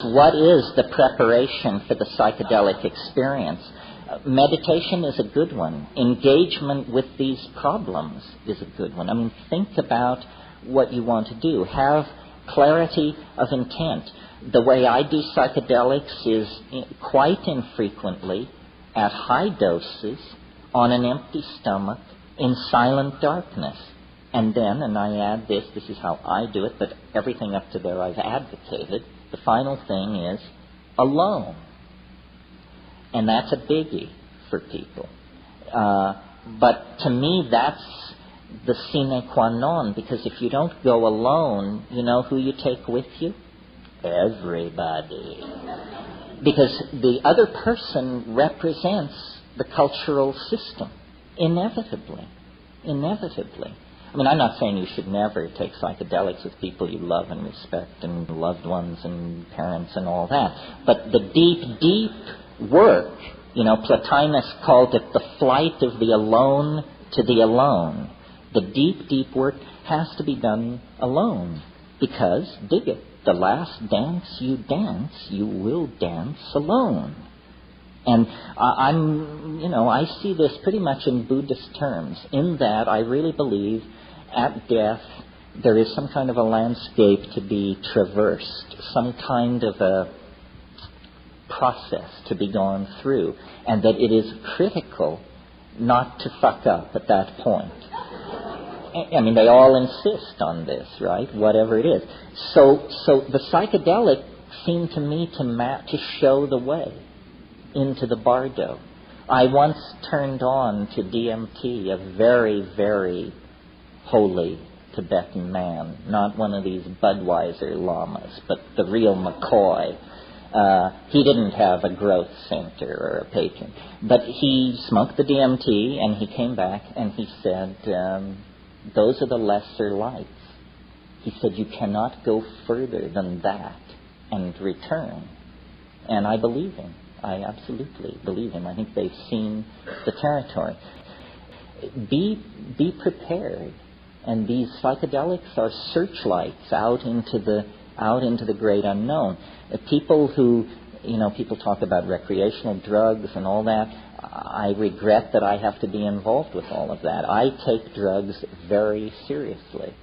What is the preparation for the psychedelic experience? Meditation is a good one. Engagement with these problems is a good one. I mean, think about what you want to do. Have clarity of intent. The way I do psychedelics is quite infrequently at high doses on an empty stomach in silent darkness. And then, and I add this is how I do it, but everything up to there I've advocated, the final thing is alone. And that's a biggie for people. But to me, that's the sine qua non, because if you don't go alone, you know who you take with you? Everybody. Because the other person represents the cultural system, inevitably. Inevitably. I mean, I'm not saying you should never take psychedelics with people you love and respect and loved ones and parents and all that. But the deep, deep work, you know, Plotinus called it the flight of the alone to the alone. The deep, deep work has to be done alone because, dig it, the last dance you will dance alone. And I see this pretty much in Buddhist terms, in that I really believe at death there is some kind of a landscape to be traversed, some kind of a process to be gone through, and that it is critical not to fuck up at that point. I mean, they all insist on this, right? Whatever it is. So the psychedelic seemed to me to show the way into the bardo. I once turned on to DMT, a very, very holy Tibetan man, not one of these Budweiser lamas, but the real McCoy. He didn't have a growth center or a patron, but he smoked the DMT and he came back and he said, those are the lesser lights. He said, you cannot go further than that and return. And I believe him. I absolutely believe him. I think they've seen the territory. Be prepared. And these psychedelics are searchlights out into the great unknown. People who, people talk about recreational drugs and all that. I regret that I have to be involved with all of that. I take drugs very seriously.